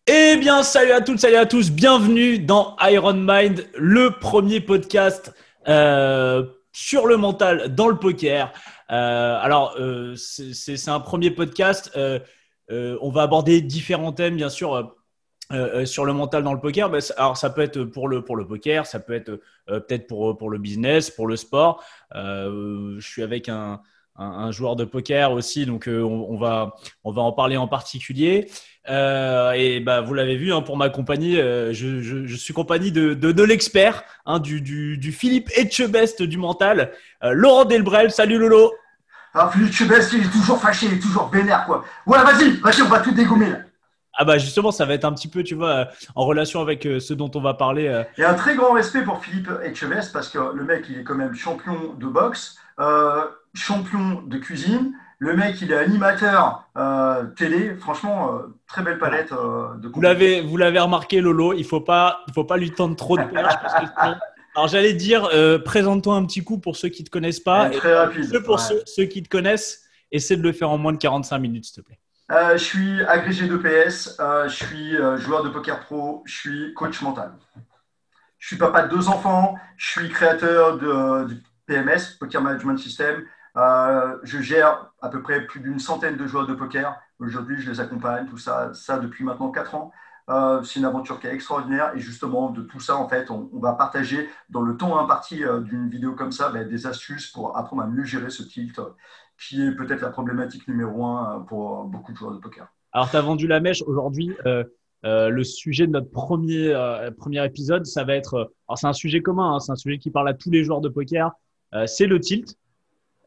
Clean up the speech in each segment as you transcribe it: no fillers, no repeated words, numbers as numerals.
Eh bien, salut à toutes, salut à tous. Bienvenue dans Iron Mind, le premier podcast sur le mental dans le poker. C'est un premier podcast. On va aborder différents thèmes, bien sûr, sur le mental dans le poker. Alors, ça peut être pour le poker, ça peut être peut-être pour le business, pour le sport. Je suis avec un joueur de poker aussi, donc on va en parler en particulier. Vous l'avez vu, hein, pour ma compagnie, je suis compagnie de l'expert, hein, du Philippe Etchebest du mental, Laurent Delbrel. Salut Lolo. Ah, Philippe Chebest, il est toujours fâché, il est toujours vénère, quoi. Ouais, vas-y, on va tout dégommer, là. Ah bah justement, ça va être un petit peu, tu vois, en relation avec ce dont on va parler. Et un très grand respect pour Philippe Etchebest, parce que le mec, il est quand même champion de boxe, champion de cuisine. Le mec, il est animateur télé. Franchement, très belle Voilà. palette de Vous compétences. l'avez remarqué, Lolo, il faut pas lui tendre trop de perches parce que sinon. Alors j'allais dire, présente-toi un petit coup pour ceux qui te connaissent pas, et Très rapide, pour ouais. ceux qui te connaissent, essaie de le faire en moins de 45 minutes, s'il te plaît. Je suis agrégé d'EPS, je suis joueur de poker pro, je suis coach mental. Je suis papa de deux enfants, je suis créateur du PMS, Poker Management System. Je gère à peu près plus d'une centaine de joueurs de poker. Aujourd'hui, je les accompagne, tout ça, depuis maintenant 4 ans. C'est une aventure qui est extraordinaire et justement, de tout ça, en fait, on va partager dans le temps imparti d'une vidéo comme ça des astuces pour apprendre à mieux gérer ce tilt qui est peut-être la problématique numéro un pour beaucoup de joueurs de poker. Alors, tu as vendu la mèche aujourd'hui. Le sujet de notre premier épisode, ça va être. Alors, c'est un sujet commun, hein, c'est un sujet qui parle à tous les joueurs de poker. C'est le tilt.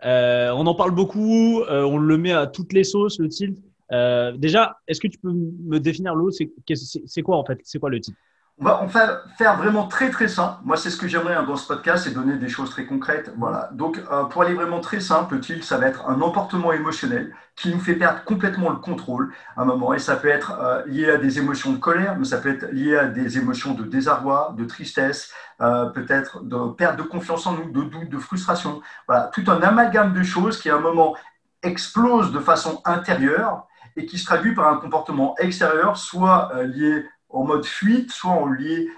On en parle beaucoup, on le met à toutes les sauces, le tilt. Déjà, est-ce que tu peux me définir l'eau? C'est quoi en fait? C'est quoi le tilt? On va faire vraiment très très simple. Moi, c'est ce que j'aimerais dans ce podcast, c'est donner des choses très concrètes. Voilà. Donc, pour aller vraiment très simple, le tilt, ça va être un emportement émotionnel qui nous fait perdre complètement le contrôle à un moment. Et ça peut être lié à des émotions de colère, mais ça peut être lié à des émotions de désarroi, de tristesse, peut-être de perte de confiance en nous, de doute, de frustration. Voilà, tout un amalgame de choses qui à un moment explose de façon intérieure et qui se traduit par un comportement extérieur, soit lié en mode fuite, soit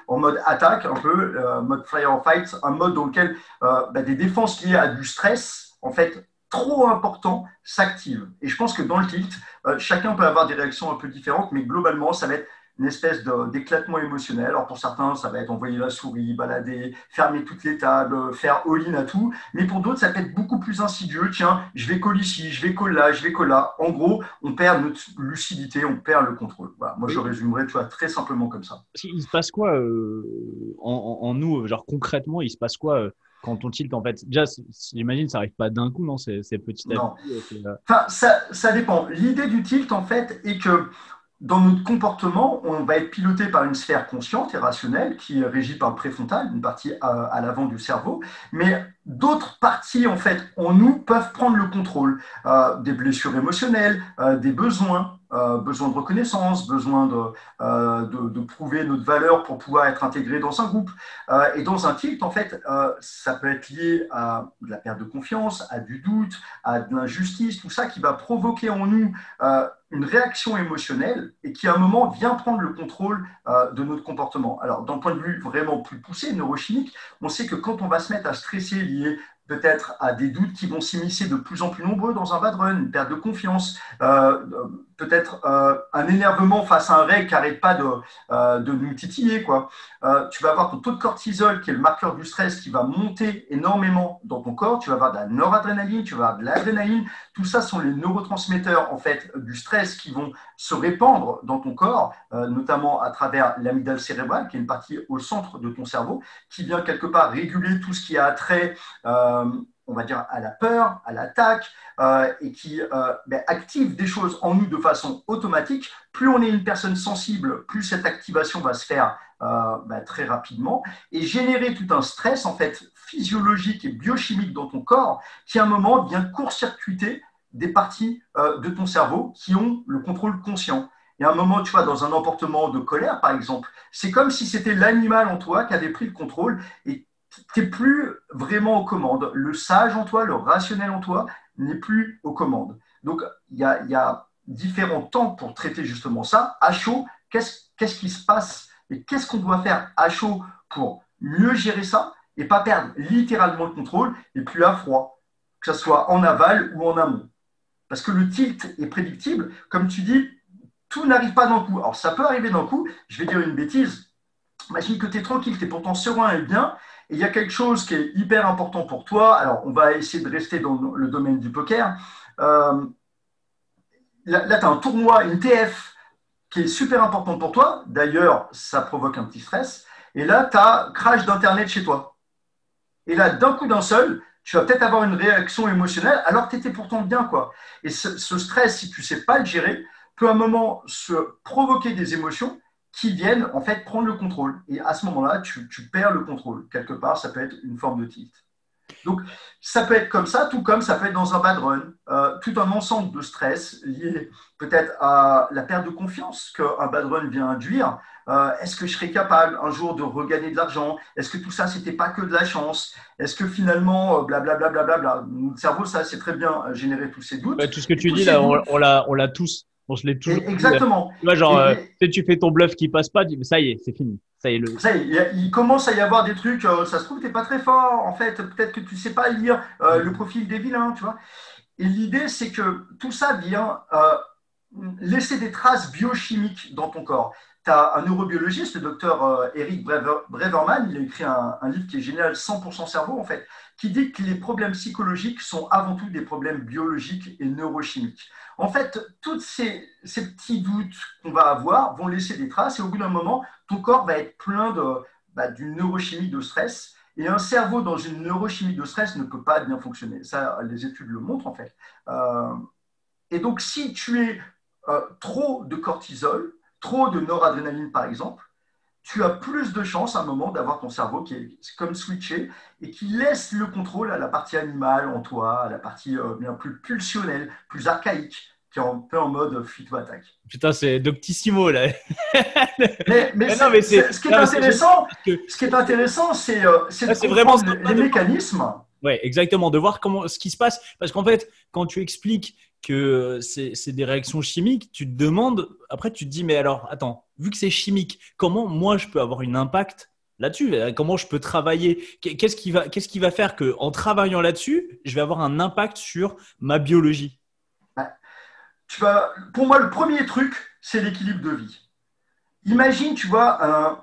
en mode attaque, un peu, mode fire or fight, un mode dans lequel des défenses liées à du stress, en fait, trop important, s'activent. Et je pense que dans le tilt, chacun peut avoir des réactions un peu différentes, mais globalement, ça va être une espèce d'éclatement émotionnel. Alors pour certains, ça va être envoyer la souris, balader, fermer toutes les tables, faire all-in à tout. Mais pour d'autres, ça peut être beaucoup plus insidieux. Tiens, je vais call ici, je vais call là, je vais call là. En gros, on perd notre lucidité, on perd le contrôle. Voilà. Moi, je Oui. résumerais, tu vois, très simplement comme ça. Il se passe quoi en nous, genre concrètement, il se passe quoi quand on tilt en fait? Déjà, j'imagine, ça arrive pas d'un coup, non? C'est petit à Non. petit. Enfin, ça dépend. L'idée du tilt, en fait, est que dans notre comportement, on va être piloté par une sphère consciente et rationnelle qui est régie par le préfrontal, une partie à l'avant du cerveau, mais d'autres parties en fait en nous peuvent prendre le contrôle. Des blessures émotionnelles, des besoins, besoin de reconnaissance, besoin de prouver notre valeur pour pouvoir être intégré dans un groupe. Et dans un tilt, en fait, ça peut être lié à de la perte de confiance, à du doute, à de l'injustice, tout ça qui va provoquer en nous une réaction émotionnelle et qui à un moment vient prendre le contrôle de notre comportement. Alors d'un point de vue vraiment plus poussé, neurochimique, on sait que quand on va se mettre à stresser lié peut-être à des doutes qui vont s'immiscer de plus en plus nombreux dans un bad run, une perte de confiance, peut-être un énervement face à un règle qui n'arrête pas de nous titiller, quoi. Tu vas avoir ton taux de cortisol, qui est le marqueur du stress, qui va monter énormément dans ton corps. Tu vas avoir de la noradrénaline, tu vas avoir de l'adrénaline. Tout ça sont les neurotransmetteurs en fait du stress qui vont se répandre dans ton corps, notamment à travers l'amygdale cérébrale, qui est une partie au centre de ton cerveau, qui vient quelque part réguler tout ce qui a trait, on va dire, à la peur, à l'attaque, et qui active des choses en nous de façon automatique. Plus on est une personne sensible, plus cette activation va se faire très rapidement et générer tout un stress en fait physiologique et biochimique dans ton corps qui à un moment vient court-circuiter des parties de ton cerveau qui ont le contrôle conscient. Et à un moment, tu vois, dans un emportement de colère, par exemple, c'est comme si c'était l'animal en toi qui avait pris le contrôle et tu n'es plus vraiment aux commandes. Le sage en toi, le rationnel en toi n'est plus aux commandes. Donc, il y a différents temps pour traiter justement ça, à chaud qu'est-ce qui se passe et qu'est-ce qu'on doit faire à chaud pour mieux gérer ça et pas perdre littéralement le contrôle et plus à froid, que ce soit en aval ou en amont. Parce que le tilt est prédictible. Comme tu dis, tout n'arrive pas d'un coup. Alors, ça peut arriver d'un coup. Je vais dire une bêtise. Imagine que tu es tranquille, tu es pourtant serein et bien, et il y a quelque chose qui est hyper important pour toi. Alors, on va essayer de rester dans le domaine du poker. Euh, là, tu as un tournoi, une TF, qui est super important pour toi. D'ailleurs, ça provoque un petit stress. Et là, tu as crash d'Internet chez toi. Et là, d'un coup d'un seul, tu vas peut-être avoir une réaction émotionnelle alors que tu étais pourtant bien, quoi. Et ce stress, si tu ne sais pas le gérer, peut à un moment se provoquer des émotions qui viennent en fait prendre le contrôle. Et à ce moment-là, tu perds le contrôle. Quelque part, ça peut être une forme de tilt. Donc, ça peut être comme ça, tout comme ça peut être dans un bad run, tout un ensemble de stress lié peut-être à la perte de confiance qu'un bad run vient induire. Est-ce que je serai capable un jour de regagner de l'argent? Est-ce que tout ça, c'était pas que de la chance? Est-ce que finalement, blablabla, notre cerveau, ça, c'est très bien générer tous ces doutes. Ouais, tout ce que Et tu tous dis ces là, doutes, on l'a tous. On se l'est toujours dit. exactement. Tu vois, genre, Et, tu sais, tu fais ton bluff qui passe pas, tu dis, mais ça y est, c'est fini. Ça y est, ça y est, il commence à y avoir des trucs, ça se trouve, tu n'es pas très fort, en fait, peut-être que tu ne sais pas lire le profil des vilains, tu vois. Et l'idée, c'est que tout ça vient laisser des traces biochimiques dans ton corps. Tu as un neurobiologiste, le docteur Eric Breverman, il a écrit un livre qui est génial, 100% cerveau, en fait, qui dit que les problèmes psychologiques sont avant tout des problèmes biologiques et neurochimiques. En fait, tous ces petits doutes qu'on va avoir vont laisser des traces et au bout d'un moment, ton corps va être plein d'une neurochimie de stress. Et un cerveau dans une neurochimie de stress ne peut pas bien fonctionner. Ça, les études le montrent en fait. Euh, et donc, si tu es trop de cortisol, trop de noradrénaline par exemple, tu as plus de chances à un moment d'avoir ton cerveau qui est comme switché et qui laisse le contrôle à la partie animale en toi, à la partie bien plus pulsionnelle, plus archaïque, qui est un peu en mode fuite ou attaque. putain, c'est Doctissimo là. Mais Mais non, mais ce qui est non, mais c'est génial intéressant, parce que ce qui est intéressant, c'est là, de c'est vraiment comprendre sympa les de voir. mécanismes. Ouais, exactement, de voir comment ce qui se passe. Parce qu'en fait, quand tu expliques que c'est des réactions chimiques, tu te demandes, après tu te dis, mais alors, attends, vu que c'est chimique, comment moi je peux avoir un impact là-dessus? Comment je peux travailler? Qu'est-ce qui va faire que en travaillant là-dessus, je vais avoir un impact sur ma biologie? Pour moi, le premier truc, c'est l'équilibre de vie. Imagine, tu vois,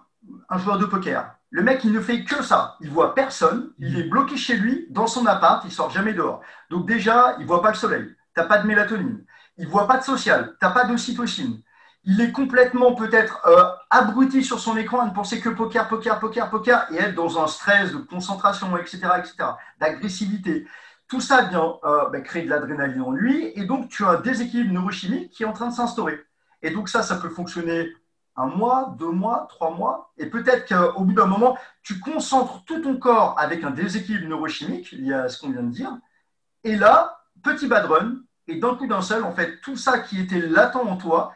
un joueur de poker. Le mec, il ne fait que ça. Il voit personne. Il est bloqué chez lui, dans son appart. Il sort jamais dehors. Donc déjà, il voit pas le soleil. T'as pas de mélatonine. Il voit pas de social. T'as pas d'ocytocine. Il est complètement peut-être abruti sur son écran à ne penser que poker, poker, poker, poker et être dans un stress de concentration, etc., d'agressivité. Tout ça vient créer de l'adrénaline en lui et donc tu as un déséquilibre neurochimique qui est en train de s'instaurer. Et donc ça peut fonctionner un mois, 2 mois, 3 mois, et peut-être qu'au bout d'un moment, tu concentres tout ton corps avec un déséquilibre neurochimique lié à ce qu'on vient de dire, et là, petit bad run, et d'un coup d'un seul, en fait, tout ça qui était latent en toi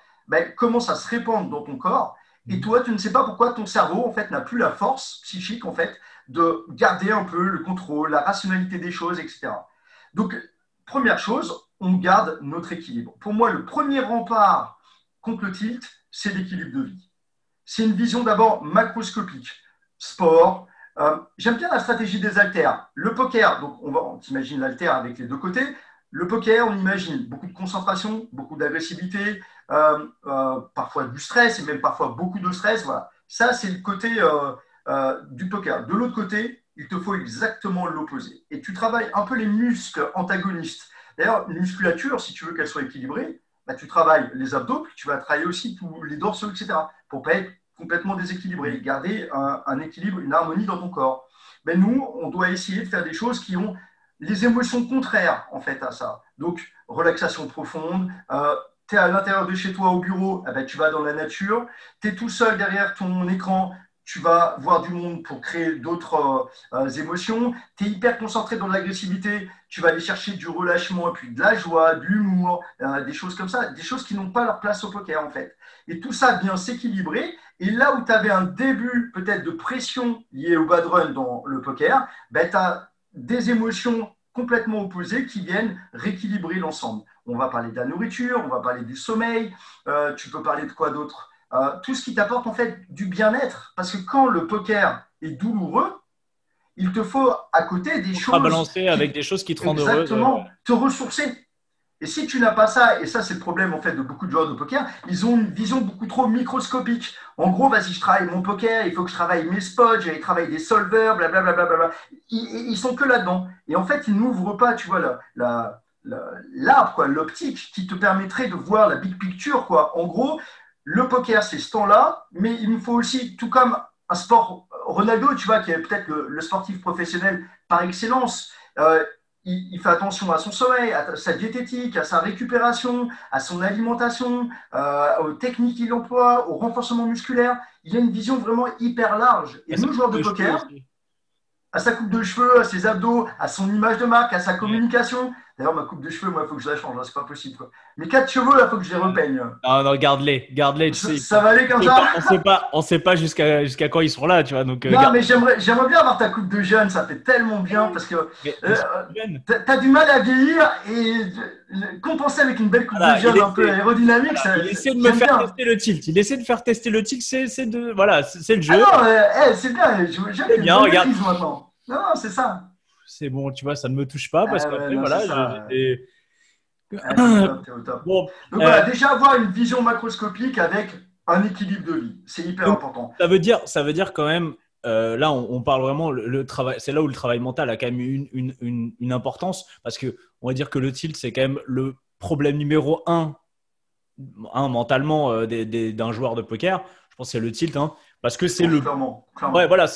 commence à se répandre dans ton corps, et toi, tu ne sais pas pourquoi ton cerveau, en fait, n'a plus la force psychique, en fait, de garder un peu le contrôle, la rationalité des choses, etc. Donc, première chose, on garde notre équilibre. Pour moi, le premier rempart contre le tilt, c'est l'équilibre de vie. C'est une vision d'abord macroscopique. Sport. J'aime bien la stratégie des haltères. Le poker, donc on s'imagine l'haltère avec les deux côtés. Le poker, on imagine beaucoup de concentration, beaucoup d'agressivité, parfois du stress et même parfois beaucoup de stress. Voilà. Ça, c'est le côté du poker. De l'autre côté, il te faut exactement l'opposé. Et tu travailles un peu les muscles antagonistes. D'ailleurs, une musculature, si tu veux qu'elle soit équilibrée, tu travailles les abdos, puis tu vas travailler aussi tous les dorsaux, etc. Pour ne pas être complètement déséquilibré, garder un équilibre, une harmonie dans ton corps. Mais nous, on doit essayer de faire des choses qui ont les émotions contraires en fait à ça. Donc, relaxation profonde, tu es à l'intérieur de chez toi au bureau, tu vas dans la nature, tu es tout seul derrière ton écran, tu vas voir du monde pour créer d'autres émotions. Tu es hyper concentré dans l'agressivité, tu vas aller chercher du relâchement, et puis de la joie, de l'humour, des choses comme ça, des choses qui n'ont pas leur place au poker en fait. Et tout ça vient s'équilibrer. Et là où tu avais un début peut-être de pression liée au bad run dans le poker, tu as des émotions complètement opposées qui viennent rééquilibrer l'ensemble. On va parler de la nourriture, on va parler du sommeil, tu peux parler de quoi d'autre? tout ce qui t'apporte en fait du bien-être. Parce que quand le poker est douloureux, il te faut à côté des choses Balancer avec des choses qui te rendent heureuse. exactement te ressourcer. Et si tu n'as pas ça, et ça c'est le problème en fait de beaucoup de joueurs de poker, ils ont une vision beaucoup trop microscopique. En gros, vas-y, je travaille mon poker, il faut que je travaille mes spots, j'allais travailler des solvers, blablabla. Bla, bla, bla. Ils sont que là-dedans. Et en fait, ils n'ouvrent pas, tu vois, l'arbre, quoi, l'optique qui te permettrait de voir la big picture, quoi. En gros, le poker, c'est ce temps-là, mais il me faut aussi, tout comme un sport, Ronaldo, tu vois, qui est peut-être le sportif professionnel par excellence, il fait attention à son sommeil, à sa diététique, à sa récupération, à son alimentation, aux techniques qu'il emploie, au renforcement musculaire. Il a une vision vraiment hyper large. Et nous, joueurs de poker, à sa coupe de cheveux, à ses abdos, à son image de marque, à sa communication. D'ailleurs, ma coupe de cheveux, moi, il faut que je la change, hein, c'est pas possible, quoi. Mes 4 cheveux, là, il faut que je les repeigne. Non, non, garde-les, tu sais. Ça va aller comme ça? On sait pas jusqu'à quand ils sont là, tu vois. Donc, non, mais j'aimerais bien avoir ta coupe de jeune, ça fait tellement bien parce que t'as du mal à vieillir et compenser avec une belle coupe de jeune un peu aérodynamique, voilà, il essaie de me faire tester le tilt. Il essaie de faire tester le tilt, c'est le jeu. Ah non, c'est bien, j'aime bien, regarde. Maintenant. Non, c'est ça. C'est bon, tu vois, ça ne me touche pas parce qu'après, voilà, t'es au top. Bon, donc voilà, déjà avoir une vision macroscopique avec un équilibre de vie, c'est hyper important. Ça veut dire quand même, là, on parle vraiment le travail. C'est là où le travail mental a quand même une importance parce que on va dire que le tilt, c'est quand même le problème numéro un mentalement d'un joueur de poker. Je pense que c'est le tilt, hein, parce que c'est clairement. Ouais, voilà,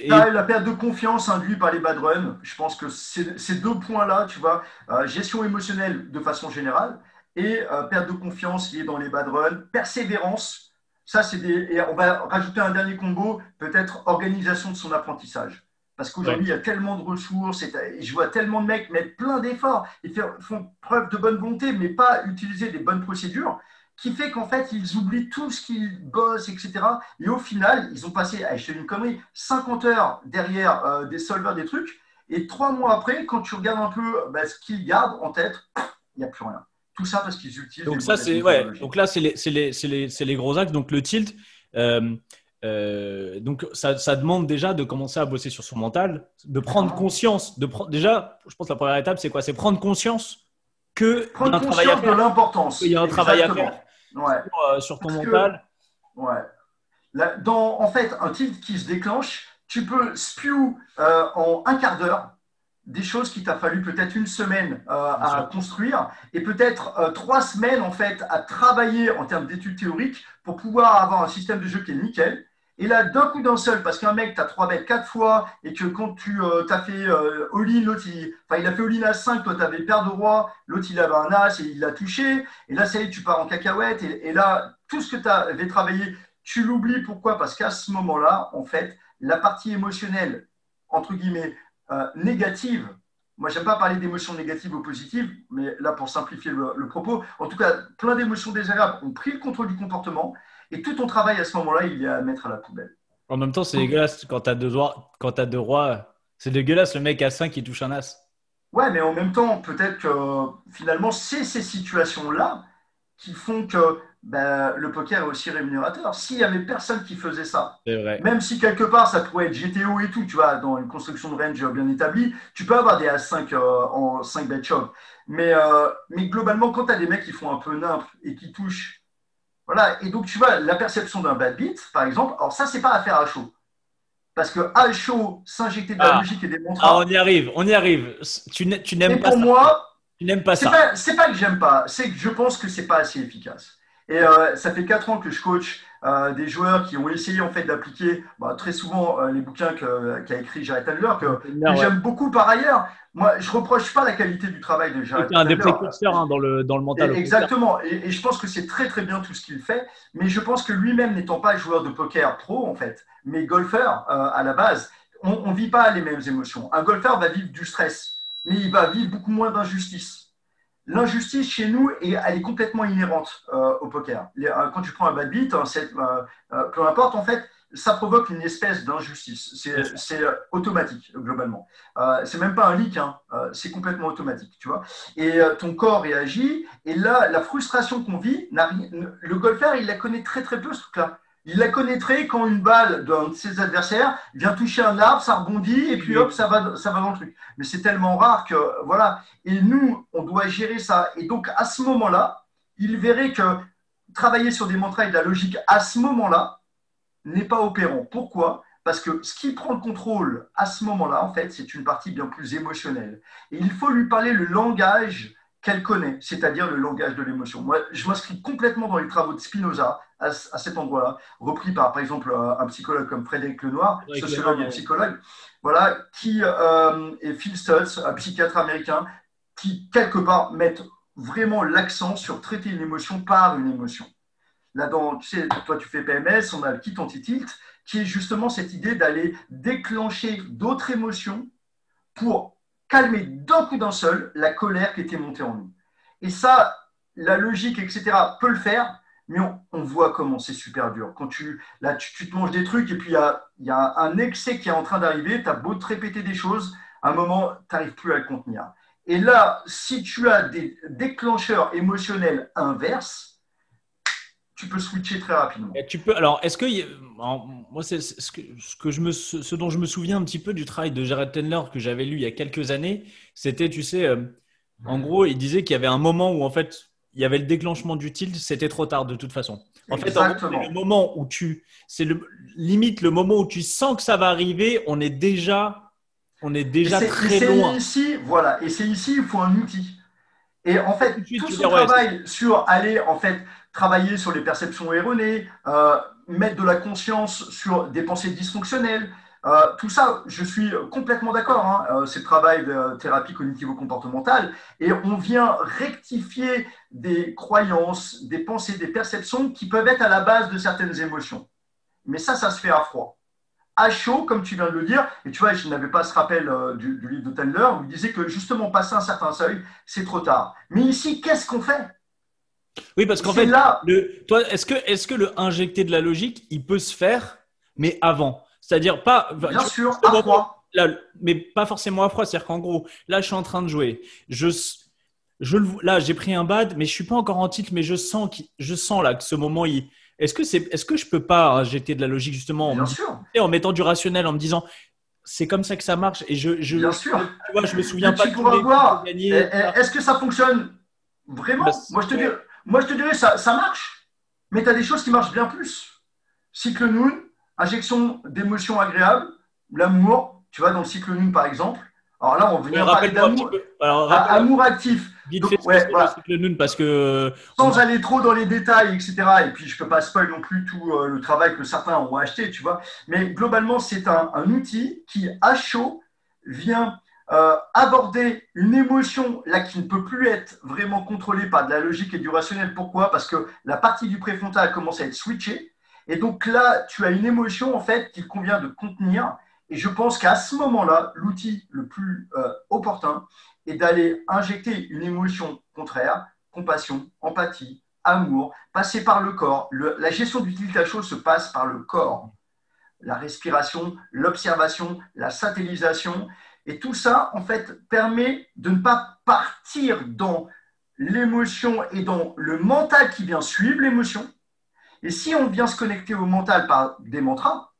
La perte de confiance induite par les bad runs, je pense que ces deux points-là, tu vois, gestion émotionnelle de façon générale et perte de confiance liée dans les bad runs, persévérance, ça c'est et on va rajouter un dernier combo, peut-être organisation de son apprentissage. Parce qu'aujourd'hui, il y a tellement de ressources, et je vois tellement de mecs mettre plein d'efforts, ils font preuve de bonne volonté, mais pas utiliser des bonnes procédures, qui fait qu'en fait, ils oublient tout ce qu'ils bossent, etc. Et au final, ils ont passé, je te dis une connerie, 50 heures derrière des solvers, des trucs, et 3 mois après, quand tu regardes un peu ce qu'ils gardent en tête, il n'y a plus rien. Tout ça parce qu'ils utilisent donc ça, donc là, c'est les gros axes. Donc le tilt, donc ça demande déjà de commencer à bosser sur son mental, de prendre conscience. Déjà, je pense que la première étape, c'est quoi? C'est prendre conscience qu'il y a un travail à faire. De l'importance. Il y a un travail à faire sur ton mental. En fait, un tilt qui se déclenche, tu peux spew en un quart d'heure des choses qui t'a fallu peut-être une semaine à construire et peut-être 3 semaines en fait à travailler en termes d'études théoriques pour pouvoir avoir un système de jeu qui est nickel. Et là, d'un coup d'un seul, parce qu'un mec, tu as 3 bêtes 4 fois et que quand tu as fait all-in, l'autre, il a fait all-in à 5, toi, tu avais paire de roi, l'autre, il avait un as et il l'a touché. Et là, ça y est, tu pars en cacahuète. Et là, tout ce que tu avais travaillé, tu l'oublies. Pourquoi? Parce qu'à ce moment-là, en fait, la partie émotionnelle, entre guillemets, négative, moi, j'aime pas parler d'émotions négatives ou positives, mais là, pour simplifier le propos, en tout cas, plein d'émotions désagréables ont pris le contrôle du comportement. Et tout ton travail à ce moment-là, il est à mettre à la poubelle. En même temps, c'est dégueulasse quand tu as 2 rois. C'est dégueulasse le mec à 5 qui touche un as. Ouais, mais en même temps, peut-être que finalement, c'est ces situations-là qui font que le poker est aussi rémunérateur. S'il n'y avait personne qui faisait ça, même si quelque part ça pourrait être GTO et tout, tu vois, dans une construction de range bien établie, tu peux avoir des As5 en 5 bet shop. Mais globalement, quand tu as des mecs qui font un peu nymphe et qui touchent. Voilà, et donc tu vois, la perception d'un bad beat, par exemple, alors ça, c'est pas à faire à chaud. Parce que à chaud, s'injecter de la logique et des mantras. On y arrive. Tu n'aimes pas ça. Pour moi, tu n'aimes pas ça. C'est pas que j'aime pas, c'est que je pense que c'est pas assez efficace. Et ça fait 4 ans que je coach des joueurs qui ont essayé en fait d'appliquer très souvent les bouquins qu'a écrit Jared Tendler, que j'aime beaucoup par ailleurs. Moi, je reproche pas la qualité du travail de Jared Tendler. C'est un des précurseurs dans le mental. Exactement. Et je pense que c'est très très bien tout ce qu'il fait. Mais je pense que lui-même n'étant pas joueur de poker pro en fait, mais golfeur à la base, on ne vit pas les mêmes émotions. Un golfeur va vivre du stress, mais il va vivre beaucoup moins d'injustice. L'injustice chez nous, elle est complètement inhérente au poker. Quand tu prends un bad beat, peu importe en fait, ça provoque une espèce d'injustice. C'est automatique, globalement. C'est même pas un leak, hein. C'est complètement automatique, tu vois. Et ton corps réagit. Et là, la frustration qu'on vit, le golfeur, il la connaît très, très peu, ce truc-là. Il la connaîtrait quand une balle d'un de ses adversaires vient toucher un arbre, ça rebondit, et puis hop, ça va dans le truc. Mais c'est tellement rare que, voilà. Et nous, on doit gérer ça. Et donc, à ce moment-là, il verrait que travailler sur des mantras et de la logique à ce moment-là n'est pas opérant. Pourquoi ? Parce que ce qui prend le contrôle à ce moment-là, en fait, c'est une partie bien plus émotionnelle. Et il faut lui parler le langage qu'elle connaît, c'est-à-dire le langage de l'émotion. Moi, je m'inscris complètement dans les travaux de Spinoza à cet endroit-là, repris par exemple, un psychologue comme Frédéric Lenoir, sociologue et psychologue, voilà, et Phil Stutz, un psychiatre américain, qui, quelque part, mettent vraiment l'accent sur traiter une émotion par une émotion. Là-dedans, tu sais, toi, tu fais PMS, on a le kit anti-tilt, qui est justement cette idée d'aller déclencher d'autres émotions pour calmer d'un coup d'un seul la colère qui était montée en nous. Et ça, la logique, etc., peut le faire, mais on voit comment c'est super dur. Quand tu te manges des trucs et puis il y a un excès qui est en train d'arriver, tu as beau te répéter des choses, à un moment, tu n'arrives plus à le contenir. Et là, si tu as des déclencheurs émotionnels inverses, tu peux switcher très rapidement. Et tu peux. Alors, est-ce que alors, moi, c'est ce dont je me souviens un petit peu du travail de Jared Tendler que j'avais lu il y a quelques années, c'était, tu sais, en gros, il disait qu'il y avait un moment où en fait, il y avait le déclenchement du tilt, c'était trop tard de toute façon. En fait, en gros, c'est le moment où limite le moment où tu sens que ça va arriver, on est déjà très loin. Ici, voilà, et c'est ici, il faut un outil. Et en fait, tout ce travail sur aller en fait travailler sur les perceptions erronées, mettre de la conscience sur des pensées dysfonctionnelles, tout ça, je suis complètement d'accord. Hein, c'est le travail de thérapie cognitivo-comportementale. Et on vient rectifier des croyances, des pensées, des perceptions qui peuvent être à la base de certaines émotions. Mais ça se fait à froid. À chaud, comme tu viens de le dire, et tu vois, je n'avais pas ce rappel du livre de Tendler, où il disait que justement, passer un certain seuil, c'est trop tard. Mais ici, qu'est-ce qu'on fait ? Oui, parce qu'en fait, toi, est-ce que le injecter de la logique, il peut se faire, mais avant ? C'est-à-dire pas… Bien sûr, à froid. Là, mais pas forcément à froid. C'est-à-dire qu'en gros, là, je suis en train de jouer. Là, j'ai pris un bad, mais je suis pas encore en tilt, mais je sens là que ce moment, est-ce que je peux pas injecter de la logique justement en mettant du rationnel, en me disant c'est comme ça que ça marche et Bien sûr. Tu vois, je me souviens pas de tous les voir. Est-ce que ça fonctionne vraiment ? Moi, je te dirais ça marche, mais tu as des choses qui marchent bien plus. Cycle Noon, injection d'émotions agréables, l'amour, tu vois, dans le cycle Noon par exemple. Alors là, on vient parler d'amour. Amour actif. Vite fait, voilà. Le cycle Noon parce que… Sans aller trop dans les détails, etc. Et puis, je ne peux pas spoil non plus tout le travail que certains ont acheté, tu vois. Mais globalement, c'est un outil qui, à chaud, vient aborder une émotion là qui ne peut plus être vraiment contrôlée par de la logique et du rationnel. Pourquoi ? Parce que la partie du préfrontal commence à être switchée. Et donc là, tu as une émotion, en fait, qu'il convient de contenir. Et je pense qu'à ce moment-là, l'outil le plus opportun est d'aller injecter une émotion contraire, compassion, empathie, amour, passer par le corps. La gestion du tilt à chaud se passe par le corps. La respiration, l'observation, la satellisation. Et tout ça, en fait, permet de ne pas partir dans l'émotion et dans le mental qui vient suivre l'émotion. Et si on vient se connecter au mental par des mantras,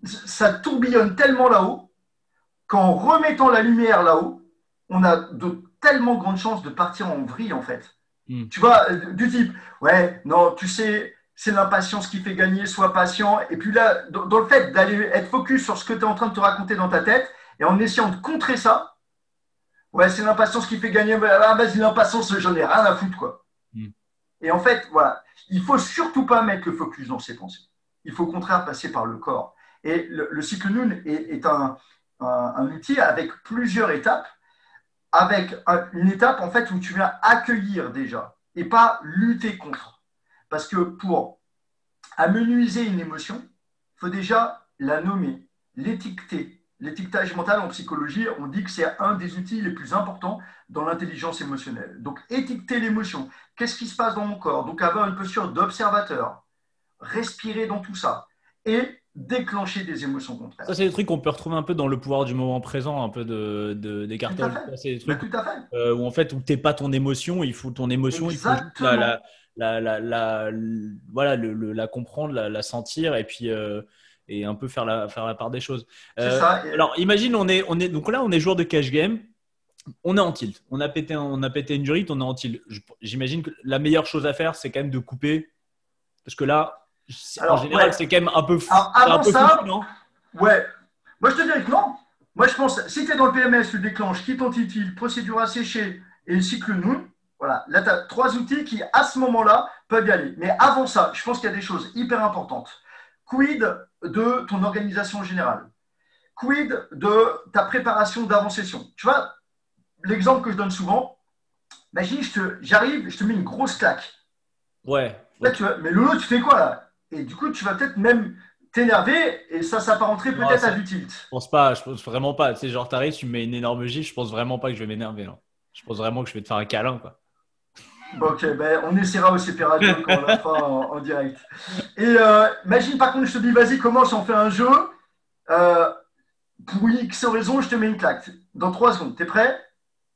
ça tourbillonne tellement là-haut qu'en remettant la lumière là-haut, on a de tellement grandes chances de partir en vrille, en fait. Tu vois, du type, ouais, non, tu sais, c'est l'impatience qui fait gagner, sois patient. Et puis là, dans le fait d'aller être focus sur ce que tu es en train de te raconter dans ta tête, et en essayant de contrer ça, ouais, c'est l'impatience qui fait gagner, vas-y, l'impatience, j'en ai rien à foutre, quoi. Et en fait, voilà, il ne faut surtout pas mettre le focus dans ses pensées. Il faut au contraire passer par le corps. Et le cycle Noon est un outil avec plusieurs étapes, avec une étape en fait où tu viens accueillir déjà et pas lutter contre. Parce que pour amenuiser une émotion, il faut déjà la nommer, l'étiqueter. L'étiquetage mental en psychologie, on dit que c'est un des outils les plus importants dans l'intelligence émotionnelle. Donc, étiqueter l'émotion. Qu'est-ce qui se passe dans mon corps ? Donc, avoir une posture d'observateur. Respirer dans tout ça. et déclencher des émotions Ça, contraires. c'est des trucs qu'on peut retrouver un peu dans le pouvoir du moment présent, un peu Tout à d'Eckhart fait. Tolle. C'est des Ben, trucs tout à fait. où en fait, où t'es pas ton émotion, il faut ton émotion, il faut juste Exactement. voilà, la comprendre, la sentir et un peu faire la part des choses. C'est Euh, ça. alors, imagine, donc là, on est joueur de cash game, on est en tilt, on a pété une durite, on est en tilt. J'imagine que la meilleure chose à faire, c'est quand même de couper, parce que là, en Alors, général, ouais. c'est quand même Alors, c'est un avant peu foutu, ça, non? ouais. Moi, je te dirais que non. Moi, je pense, si tu es dans le PMS, tu le déclenches, quitte anti-til, procédure asséchée et le cycle non. Voilà. Là, tu as trois outils qui, à ce moment-là, peuvent y aller. Mais avant ça, je pense qu'il y a des choses hyper importantes. Quid de ton organisation générale? Quid de ta préparation d'avant-session? Tu vois, l'exemple que je donne souvent, imagine, j'arrive, je te mets une grosse claque. Ouais, Là, ok. mais Lolo, tu fais quoi là? Et du coup, tu vas peut-être même t'énerver et ça s'apparenterait Non, peut-être à ça, du tilt. je pense pas, je pense vraiment pas. Tu sais, genre, t'arrives, tu me mets une énorme gifle, je pense vraiment pas que je vais m'énerver, non. Je pense vraiment que je vais te faire un câlin, quoi. Bon, ok, ben, on essaiera au CP Radio quand on la fera en direct. Et imagine par contre, je te dis, vas-y, commence, on fait un jeu. Euh, pour X raison, je te mets une claque. Dans 3 secondes, t'es prêt?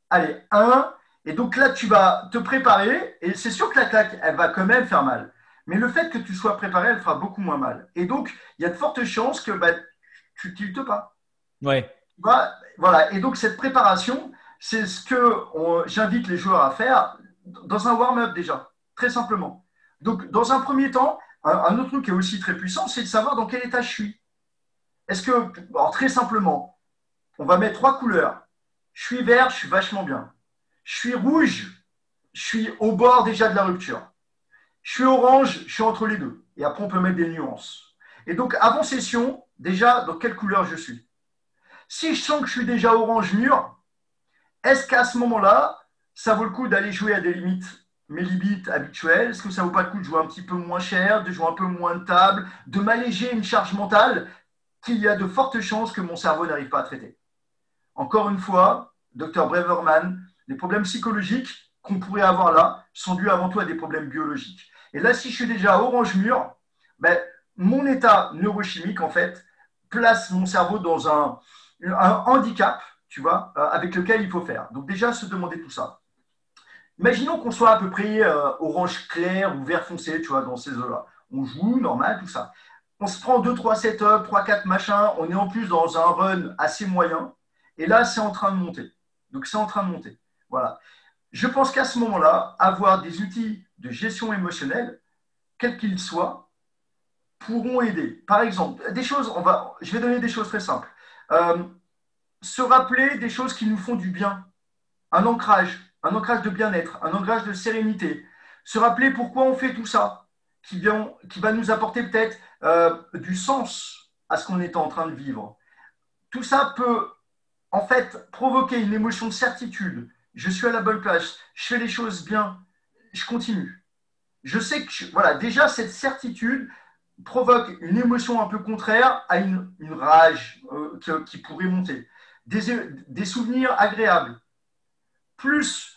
Allez, un. Et donc là, tu vas te préparer. Et c'est sûr que la claque, elle va quand même faire mal. Mais le fait que tu sois préparé, elle fera beaucoup moins mal. Et donc, il y a de fortes chances que bah, tu ne tiltes pas. Ouais, Voilà. Et donc, cette préparation, c'est ce que j'invite les joueurs à faire dans un warm-up déjà, très simplement. Donc, dans un premier temps, un autre truc qui est aussi très puissant, c'est de savoir dans quel état je suis. Est-ce que, alors très simplement, on va mettre 3 couleurs. Je suis vert, je suis vachement bien. Je suis rouge, je suis au bord déjà de la rupture. Je suis orange, je suis entre les deux. Et après, on peut mettre des nuances. Et donc, avant session, déjà, dans quelle couleur je suis? Si je sens que je suis déjà orange mûr, est-ce qu'à ce moment-là, ça vaut le coup d'aller jouer à des limites, mes limites habituelles? Est-ce que ça vaut pas le coup de jouer un petit peu moins cher, de jouer un peu moins de table, de m'alléger une charge mentale qu'il y a de fortes chances que mon cerveau n'arrive pas à traiter? Encore une fois, Dr. Breverman, les problèmes psychologiques qu'on pourrait avoir là sont dus avant tout à des problèmes biologiques. Et là, si je suis déjà orange mûr, ben, mon état neurochimique, en fait, place mon cerveau dans un handicap, tu vois, avec lequel il faut faire. Donc déjà, se demander tout ça. Imaginons qu'on soit à peu près orange clair ou vert foncé, tu vois, dans ces eaux-là. On joue, normal, tout ça. On se prend 2, 3 setups, 3, 4 machins. On est en plus dans un run assez moyen. Et là, c'est en train de monter. Donc, c'est en train de monter. Voilà. Je pense qu'à ce moment-là, avoir des outils de gestion émotionnelle, quels qu'ils soient, pourront aider. Par exemple, je vais donner des choses très simples. Euh, Se rappeler des choses qui nous font du bien, un ancrage de bien-être, un ancrage de sérénité. Se rappeler pourquoi on fait tout ça, qui va nous apporter peut-être du sens à ce qu'on est en train de vivre. Tout ça peut en fait provoquer une émotion de certitude. Je suis à la bonne place, je fais les choses bien, je continue. Je sais que, voilà, déjà cette certitude provoque une émotion un peu contraire à une rage qui pourrait monter. Des souvenirs agréables. Plus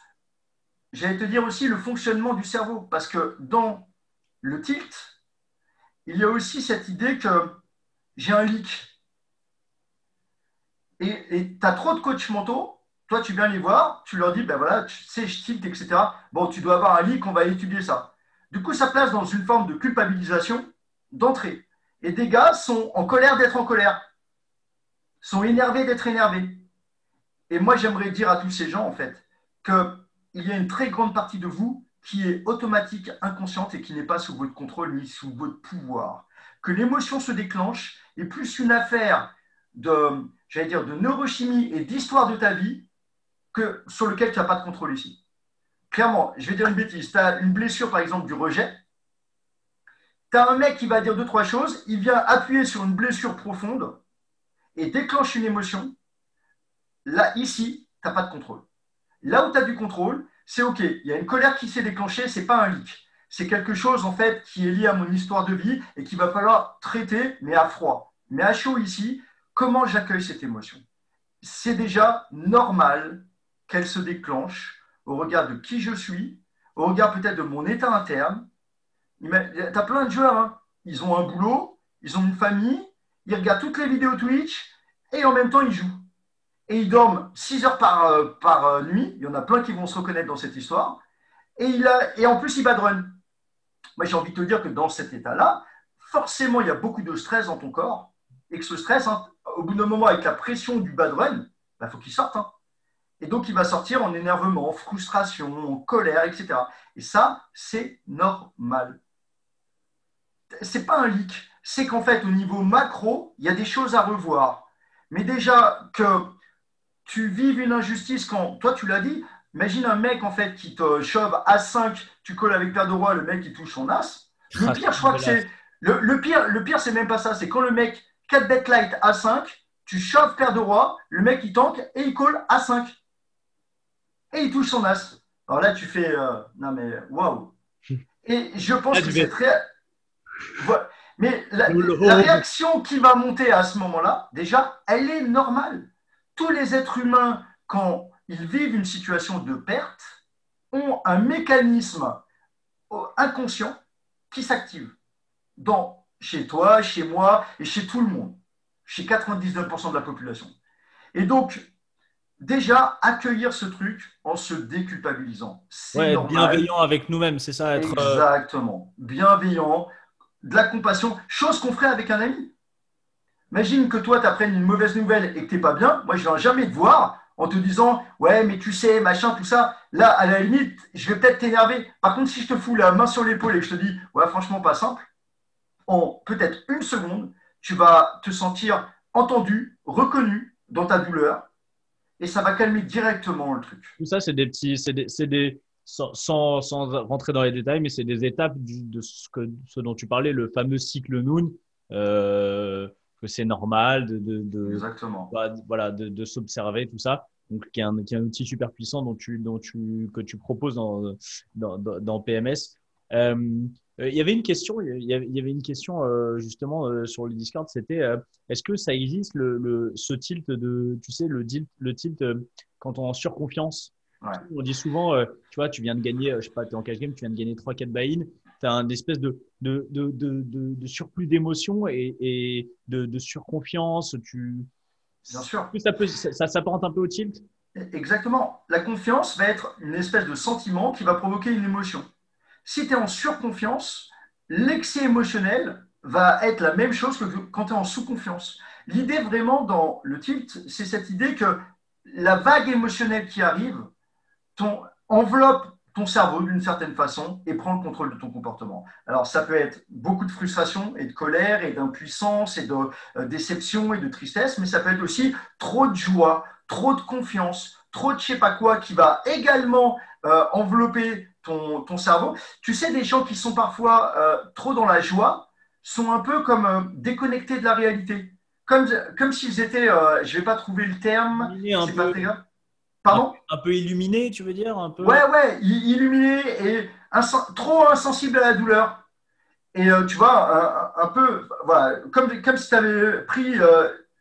j'allais te dire aussi le fonctionnement du cerveau, parce que dans le tilt, il y a aussi cette idée que j'ai un leak. Et tu as trop de coachs mentaux, toi tu viens les voir, tu leur dis, ben voilà, tu sais, je tilt, etc. Bon, tu dois avoir un leak, on va étudier ça. Du coup, ça place dans une forme de culpabilisation d'entrée. Et des gars sont en colère d'être en colère, sont énervés d'être énervés. Et moi, j'aimerais dire à tous ces gens, en fait, qu'il y a une très grande partie de vous qui est automatique, inconsciente et qui n'est pas sous votre contrôle ni sous votre pouvoir. Que l'émotion se déclenche est plus une affaire j'allais dire, de neurochimie et d'histoire de ta vie que sur lequel tu n'as pas de contrôle ici. Clairement, je vais dire une bêtise. Tu as une blessure, par exemple, du rejet. Tu as un mec qui va dire 2, 3 choses. Il vient appuyer sur une blessure profonde et déclenche une émotion. Là, ici, tu n'as pas de contrôle. Là où tu as du contrôle, c'est OK. Il y a une colère qui s'est déclenchée, ce n'est pas un leak. C'est quelque chose, en fait, qui est lié à mon histoire de vie et qu'il va falloir traiter, mais à froid. Mais à chaud ici, comment j'accueille cette émotion? C'est déjà normal qu'elle se déclenche au regard de qui je suis, au regard peut-être de mon état interne. Tu as plein de joueurs, hein. Ils ont un boulot, ils ont une famille, ils regardent toutes les vidéos Twitch et en même temps, ils jouent. Et ils dorment 6 heures par nuit. Il y en a plein qui vont se reconnaître dans cette histoire. Et en plus, ils badrunent. Moi, j'ai envie de te dire que dans cet état-là, forcément, il y a beaucoup de stress dans ton corps. Et que ce stress, hein, au bout d'un moment, avec la pression du bad run, il faut qu'il sorte. Hein. Et donc, il va sortir en énervement, en frustration, en colère, etc. Et ça, c'est normal. C'est pas un leak. C'est qu'en fait, au niveau macro, il y a des choses à revoir. Mais déjà, que tu vives une injustice quand, toi, tu l'as dit, imagine un mec, en fait, qui te chauve à 5, tu colles avec paire de roi, le mec, il touche son as. Le pire, je crois que c'est. Le pire, c'est même pas ça. C'est quand le mec, 4 bet light à 5, tu chauves paire de roi, le mec, il tank et il colle à 5. Et il touche son as. Alors là, tu fais. Non, mais waouh. Et je pense que c'est très. Voilà. Mais la réaction qui va monter à ce moment-là, déjà, elle est normale. Tous les êtres humains, quand ils vivent une situation de perte, ont un mécanisme inconscient qui s'active chez toi, chez moi et chez tout le monde, chez 99% de la population. Et donc, déjà, accueillir ce truc en se déculpabilisant, c'est être normal. bienveillant avec nous-mêmes, c'est ça, être. Exactement. Bienveillant, de la compassion, chose qu'on ferait avec un ami. Imagine que toi, tu apprennes une mauvaise nouvelle et que tu n'es pas bien. Moi, je ne viens jamais te voir en te disant ouais, mais tu sais, machin, tout ça. Là, à la limite, je vais peut-être t'énerver. Par contre, si je te fous la main sur l'épaule et que je te dis ouais, franchement, pas simple, en peut-être une seconde, tu vas te sentir entendu, reconnu dans ta douleur et ça va calmer directement le truc. Tout ça, c'est des petits, sans rentrer dans les détails, mais c'est des étapes de ce dont tu parlais, le fameux cycle Noon, que c'est normal Exactement. voilà, de s'observer, tout ça. Donc, qui est un outil super puissant que tu proposes dans PMS. Il y avait une question, il y avait une question justement sur le Discord, c'était est-ce que ça existe ce tilt tu sais, le tilt quand on est en surconfiance? Ouais. On dit souvent, tu vois, tu viens de gagner, je sais pas, tu es en cash game, tu viens de gagner 3-4 buy-in, tu as une espèce de surplus d'émotion et de surconfiance. Bien sûr. Ça s'apparente un peu au tilt? Exactement. La confiance va être une espèce de sentiment qui va provoquer une émotion. Si tu es en surconfiance, l'excès émotionnel va être la même chose que quand tu es en sous-confiance. L'idée vraiment dans le tilt, c'est cette idée que la vague émotionnelle qui arrive enveloppe ton cerveau d'une certaine façon et prend le contrôle de ton comportement. Alors ça peut être beaucoup de frustration et de colère et d'impuissance et de déception et de tristesse, mais ça peut être aussi trop de joie, trop de confiance, trop de je sais pas quoi qui va également envelopper ton cerveau. Tu sais, des gens qui sont parfois trop dans la joie sont un peu comme déconnectés de la réalité. Comme s'ils étaient, je ne vais pas trouver le terme, c'est pas très grave. Pardon ? Un peu illuminé, tu veux dire un peu... Ouais, illuminé et trop insensible à la douleur. Et tu vois, un peu, voilà, comme si tu avais pris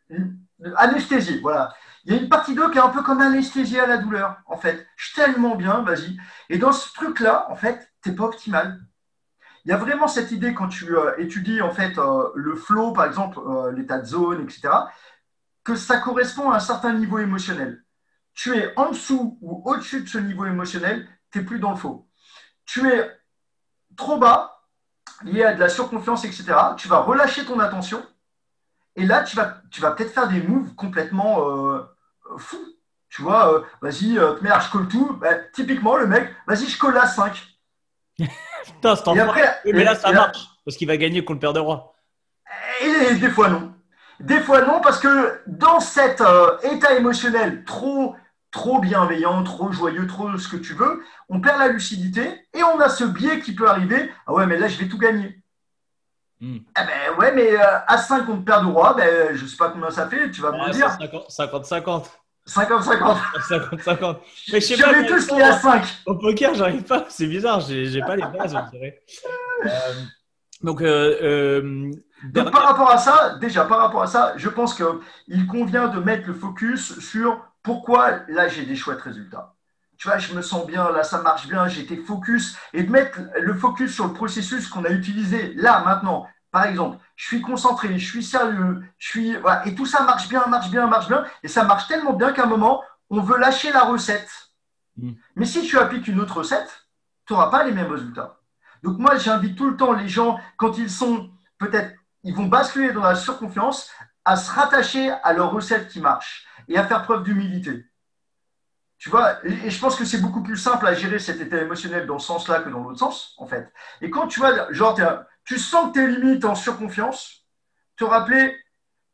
une anesthésie. Voilà. Il y a une partie d'eux qui est un peu comme anesthésie à la douleur, en fait. Je suis tellement bien, vas-y. Et dans ce truc-là, en fait, tu n'es pas optimal. Il y a vraiment cette idée quand tu étudies en fait le flow, par exemple, l'état de zone, etc., que ça correspond à un certain niveau émotionnel. Tu es en dessous ou au-dessus de ce niveau émotionnel, tu n'es plus dans le faux. Tu es trop bas, lié à de la surconfiance, etc. Tu vas relâcher ton attention et là, tu vas peut-être faire des moves complètement fous. Tu vois, vas-y, merde, je colle tout. Bah, typiquement, le mec, vas-y, je colle à 5. Putain, c'est mais là, ça marche parce qu'il va gagner contre le paire de roi. Et des fois, non. Des fois, non, parce que dans cet état émotionnel trop bienveillant, trop joyeux, trop ce que tu veux, on perd la lucidité et on a ce biais qui peut arriver. Ah ouais, mais là, je vais tout gagner. Ah ben ouais, mais à 5 contre paire de roi, ben, je sais pas combien ça fait, tu vas me le dire. 50-50. 50-50. 50-50. Mais je sais pas. Tous les à 5. Au poker, j'arrive pas. C'est bizarre, j'ai pas les bases, on dirait. Donc, par rapport à ça, je pense qu'il convient de mettre le focus sur pourquoi là j'ai des chouettes résultats. Tu vois, je me sens bien, là ça marche bien, j'ai été focus, et de mettre le focus sur le processus qu'on a utilisé là, maintenant, Par exemple, je suis concentré, je suis sérieux, voilà, et tout ça marche bien, marche bien, marche bien, et ça marche tellement bien qu'à un moment, on veut lâcher la recette. Mm. Mais si tu appliques une autre recette, tu n'auras pas les mêmes résultats. Donc moi, j'invite tout le temps les gens, quand ils sont peut-être, ils vont basculer dans la surconfiance, à se rattacher à leur recette qui marche et à faire preuve d'humilité. Tu vois, et je pense que c'est beaucoup plus simple à gérer cet état émotionnel dans ce sens-là que dans l'autre sens, en fait. Et quand tu vois, genre, tu sens que tes limites en surconfiance, te rappeler,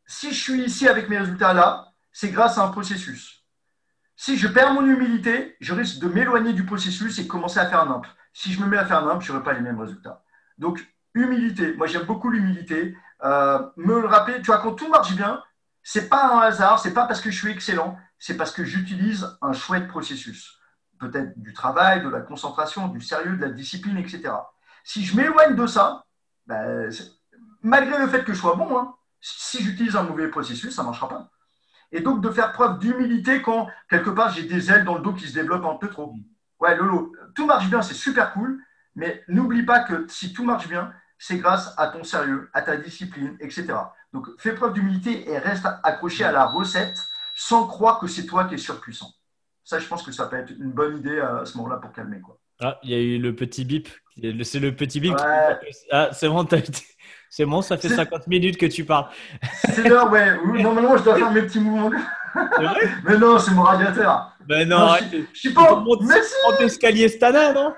si je suis ici avec mes résultats là, c'est grâce à un processus. Si je perds mon humilité, je risque de m'éloigner du processus et commencer à faire nimp. Si je me mets à faire nimp, je n'aurai pas les mêmes résultats. Donc, humilité. Moi, j'aime beaucoup l'humilité. Me le rappeler, tu vois, quand tout marche bien, c'est pas un hasard, c'est pas parce que je suis excellent, c'est parce que j'utilise un chouette processus. Peut-être du travail, de la concentration, du sérieux, de la discipline, etc. Si je m'éloigne de ça, ben, malgré le fait que je sois bon, hein, si j'utilise un mauvais processus, ça ne marchera pas. Et donc de faire preuve d'humilité quand, quelque part, j'ai des ailes dans le dos qui se développent un peu trop. Ouais, Lolo, tout marche bien, c'est super cool, mais n'oublie pas que si tout marche bien, c'est grâce à ton sérieux, à ta discipline, etc. Donc fais preuve d'humilité et reste accroché à la recette sans croire que c'est toi qui es surpuissant. Ça, je pense que ça peut être une bonne idée à ce moment-là pour calmer, quoi. Ah, il y a eu le petit bip. C'est le petit bip qui Ouais, Ah, c'est bon, c'est bon, ça fait c'est 50 minutes que tu parles. c'est l'heure, ouais. Normalement, je dois faire mes petits mouvements. C'est vrai? Mais non, c'est mon radiateur. Ben non, Non, arrête. je suis C'est ton pas. Mais si. monte escalier Stana, non?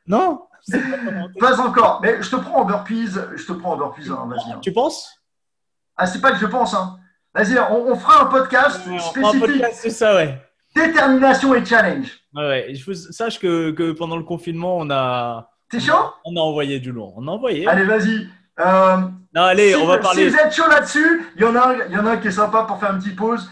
Non? C'est pas ton monte Pas encore, mais je te prends en burpees, hein, vas-y. Hein. Tu penses? Ah, c'est pas que je pense, hein. Vas-y, on fera un podcast Ouais, on fera un spécifique podcast, c'est ça, ouais. détermination et challenge. Ouais, ouais. Sache que pendant le confinement, T'es chaud? on a envoyé du lourd. On a envoyé. Allez, vas-y. Euh, Non, allez, si, on va si parler. vous êtes chaud là-dessus, il y en a un qui est sympa pour faire une petite pause.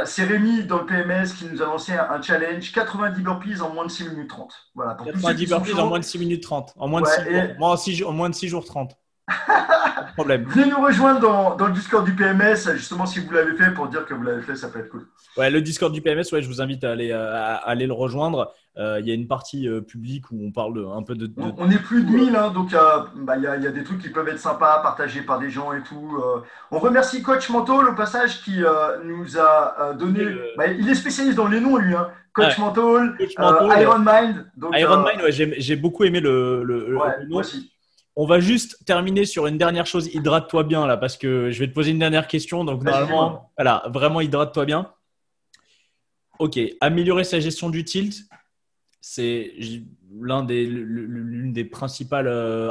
C'est Rémi dans le PMS qui nous a lancé un challenge 90 burpees en moins de 6 minutes 30. Voilà, pour tous ceux 90 qui sont burpees en chauds. moins de 6 minutes 30. En moins de Ouais, 6 jours. Moi, en moins de 6 jours 30. Pas de problème. venez nous rejoindre dans le Discord du PMS, justement si vous l'avez fait, pour dire que vous l'avez fait, ça peut être cool. Ouais, le Discord du PMS, ouais, je vous invite à aller le rejoindre. Il y a une partie publique où on parle un peu de On est plus de 1000, hein, donc il y a des trucs qui peuvent être sympas, partagés par des gens et tout. On remercie Coach Mentol au passage qui nous a donné. Il est spécialiste dans les noms, lui. Hein. Coach Ouais, Mentol, Coach Manteau, Iron Mind. Donc, Iron Man, ouais, j'ai beaucoup aimé ouais, le moi nom. aussi. On va juste terminer sur une dernière chose. Hydrate-toi bien là, parce que je vais te poser une dernière question. Donc Vas-y, dis-moi. normalement, voilà, vraiment hydrate-toi bien. Ok, améliorer sa gestion du tilt, c'est l'une des principales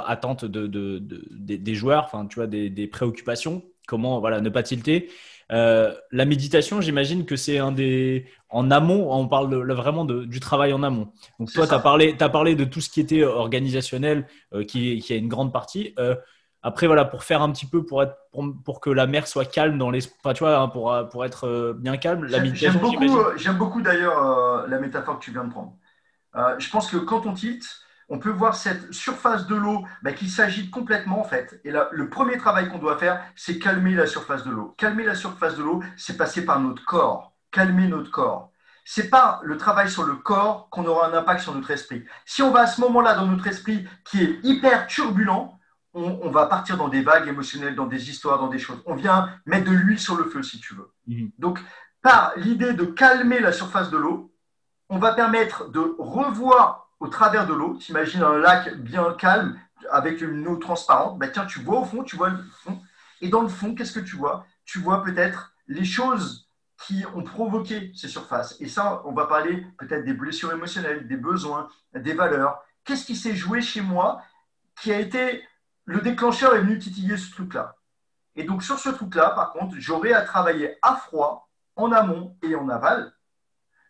attentes des joueurs, enfin, tu vois, des préoccupations. Comment, voilà, ne pas tilter. La méditation, j'imagine que c'est en amont, on parle vraiment du travail en amont. Donc, C'est toi, ça. t'as parlé de tout ce qui était organisationnel, qui a une grande partie. Après, voilà, pour faire un petit peu, pour que la mer soit calme dans les, enfin, tu vois, hein, pour être bien calme, la méditation, j'imagine. J'aime beaucoup d'ailleurs la métaphore que tu viens de prendre. Je pense que quand on tilt, on peut voir cette surface de l'eau qui s'agite complètement en fait. Et là, le premier travail qu'on doit faire, c'est calmer la surface de l'eau. Calmer la surface de l'eau, c'est passer par notre corps. Calmer notre corps. C'est pas le travail sur le corps qu'on aura un impact sur notre esprit. Si on va à ce moment-là dans notre esprit qui est hyper turbulent, on va partir dans des vagues émotionnelles, dans des histoires, dans des choses. On vient mettre de l'huile sur le feu si tu veux. Mhm. Donc, par l'idée de calmer la surface de l'eau, on va permettre de revoir au travers de l'eau. T'imagines un lac bien calme avec une eau transparente. Tiens, tu vois au fond, tu vois le fond. Et dans le fond, qu'est-ce que tu vois? Tu vois peut-être les choses qui ont provoqué ces surfaces. Et ça, on va parler peut-être des blessures émotionnelles, des besoins, des valeurs. Qu'est-ce qui s'est joué chez moi qui a été le déclencheur est venu titiller ce truc-là. Et donc sur ce truc-là, par contre, j'aurai à travailler à froid, en amont et en aval,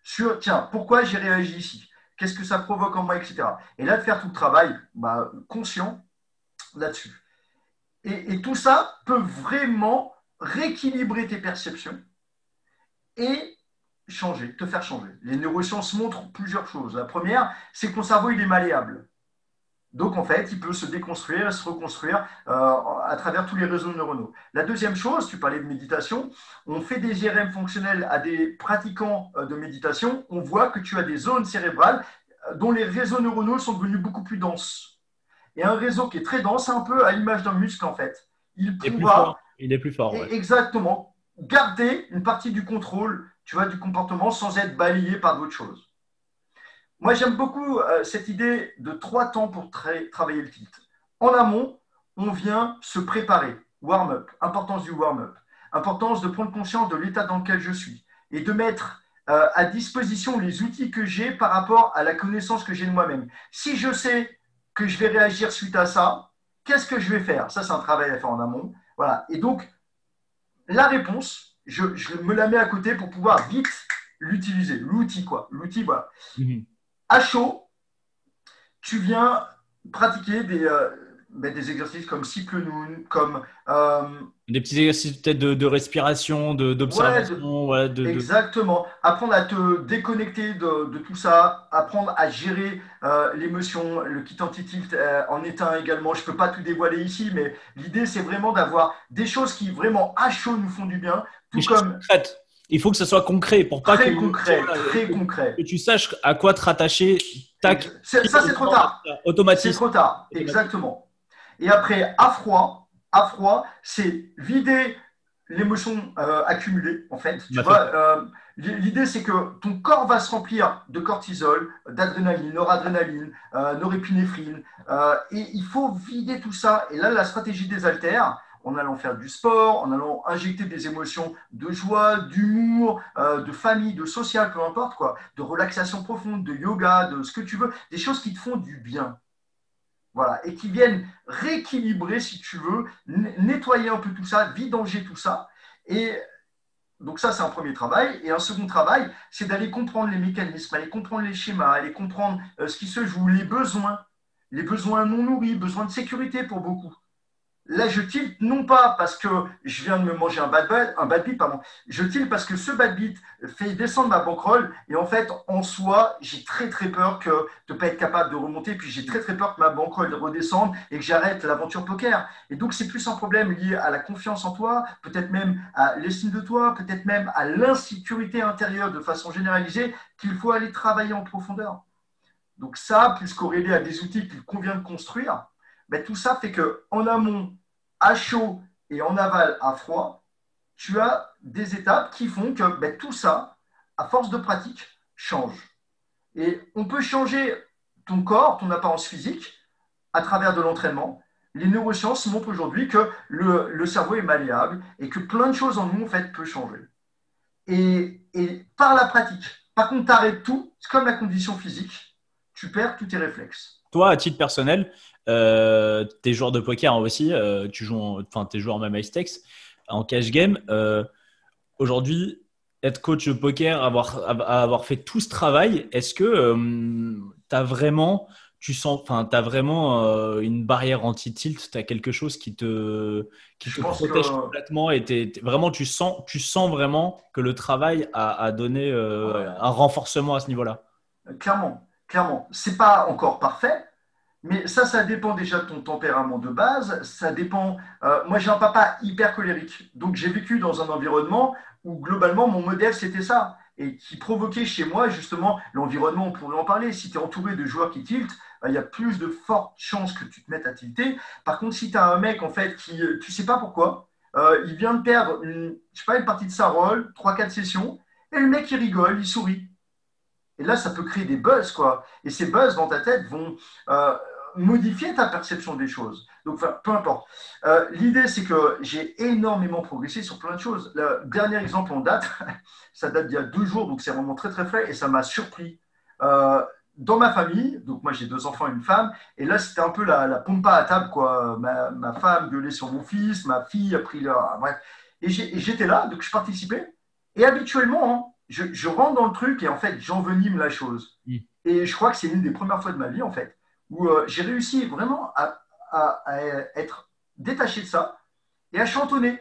sur, tiens, pourquoi j'ai réagi ici? Qu'est-ce que ça provoque en moi, etc. Et là, de faire tout le travail conscient là-dessus. Et tout ça peut vraiment rééquilibrer tes perceptions et te faire changer. Les neurosciences montrent plusieurs choses. La première, c'est que ton cerveau, il est malléable. Donc, en fait, il peut se déconstruire et se reconstruire à travers tous les réseaux neuronaux. La deuxième chose, tu parlais de méditation, on fait des IRM fonctionnels à des pratiquants de méditation, on voit que tu as des zones cérébrales dont les réseaux neuronaux sont devenus beaucoup plus denses. Et un réseau qui est très dense, c'est un peu à l'image d'un muscle en fait. Il Il est plus fort. pourra Il est plus fort, ouais. exactement garder une partie du contrôle, tu vois, du comportement sans être balayé par d'autres choses. Moi, j'aime beaucoup cette idée de 3 temps pour travailler le tilt. En amont, on vient se préparer, warm-up, importance du warm-up, importance de prendre conscience de l'état dans lequel je suis et de mettre à disposition les outils que j'ai par rapport à la connaissance que j'ai de moi-même. Si je sais que je vais réagir suite à ça, qu'est-ce que je vais faire? Ça, c'est un travail à faire en amont. Voilà. Et donc, la réponse, je me la mets à côté pour pouvoir vite l'utiliser. L'outil, quoi. L'outil, voilà. Mhm. À chaud, tu viens pratiquer des exercices comme cycle noon, comme Des petits exercices peut-être de respiration, ouais, d'observation, voilà, exactement. Apprendre à te déconnecter de tout ça, apprendre à gérer l'émotion, le kit anti-tilt en est un également. Je ne peux pas tout dévoiler ici, mais l'idée c'est vraiment d'avoir des choses qui vraiment à chaud nous font du bien, des tout choses comme concrètes. Il faut que ce soit concret pour pas que, très tu sais, concret, voilà, très que concret. tu saches à quoi te rattacher. Tac, Ça c'est trop tard. C'est automatisme. trop tard, Automatisme. exactement. Et après, à froid, c'est vider l'émotion accumulée, en fait. Tu Ma fait. vois, l'idée, c'est que ton corps va se remplir de cortisol, d'adrénaline, noradrénaline, norépinéphrine, et il faut vider tout ça. Et là, la stratégie des haltères, en allant faire du sport, en allant injecter des émotions de joie, d'humour, de famille, de social, peu importe quoi, de relaxation profonde, de yoga, de ce que tu veux, des choses qui te font du bien. Voilà, et qui viennent rééquilibrer, si tu veux, nettoyer un peu tout ça, vidanger tout ça. Et donc ça, c'est un premier travail. Et un second travail, c'est d'aller comprendre les mécanismes, aller comprendre les schémas, aller comprendre ce qui se joue, les besoins non nourris, besoins de sécurité pour beaucoup. Là, je tilte non pas parce que je viens de me manger un bad beat, pardon. Je tilte parce que ce bad beat fait descendre ma bankroll et en fait, en soi, j'ai très très peur de ne pas être capable de remonter. Puis j'ai très très peur que ma bankroll redescende et que j'arrête l'aventure poker. Et donc, c'est plus un problème lié à la confiance en toi, peut-être même à l'estime de toi, peut-être même à l'insécurité intérieure de façon généralisée qu'il faut aller travailler en profondeur. Donc ça, plus corrélé à des outils qu'il convient de construire, ben, tout ça fait qu'en amont, à chaud et en aval, à froid, tu as des étapes qui font que ben, tout ça, à force de pratique, change. Et on peut changer ton corps, ton apparence physique, à travers de l'entraînement. Les neurosciences montrent aujourd'hui que le cerveau est malléable et que plein de choses en nous, en fait, peuvent changer. Et par la pratique. Par contre, tu arrêtes tout, c'est comme la condition physique, tu perds tous tes réflexes. Toi, à titre personnel, t'es joueur de poker aussi, tu joues enfin, t'es joueur même à Stakes, en cash game. Aujourd'hui, être coach de poker, avoir fait tout ce travail, est-ce que t'as vraiment une barrière anti-tilt, t'as quelque chose qui Je te pense que protège complètement et vraiment tu sens vraiment que le travail a donné ouais, un renforcement à ce niveau-là. clairement, clairement, c'est pas encore parfait, mais ça dépend déjà de ton tempérament de base. Ça dépend. Moi, j'ai un papa hyper colérique, donc j'ai vécu dans un environnement où globalement mon modèle c'était ça et qui provoquait chez moi justement l'environnement. On pourrait en parler. Si tu es entouré de joueurs qui tiltent, il y a plus de fortes chances que tu te mettes à tilter. Par contre, si tu as un mec en fait qui, tu sais pas pourquoi, il vient de perdre je sais pas, une partie de sa rôle, 3, 4 sessions, et le mec il rigole, il sourit. Et là, ça peut créer des buzz, quoi. Et ces buzz dans ta tête vont modifier ta perception des choses. Donc, enfin, peu importe. L'idée, c'est que j'ai énormément progressé sur plein de choses. Le dernier exemple en date, ça date d'il y a 2 jours, donc c'est vraiment très très frais et ça m'a surpris. Dans ma famille, donc moi j'ai 2 enfants et une femme, et là c'était un peu la pompa à table, quoi. Ma femme gueulait sur mon fils, ma fille a pris leur. Bref. Et j'étais là, donc je participais. Et habituellement, hein, je rentre dans le truc et en fait, j'envenime la chose. Mm. Et je crois que c'est l'une des premières fois de ma vie, en fait, où j'ai réussi vraiment à être détaché de ça et à chantonner.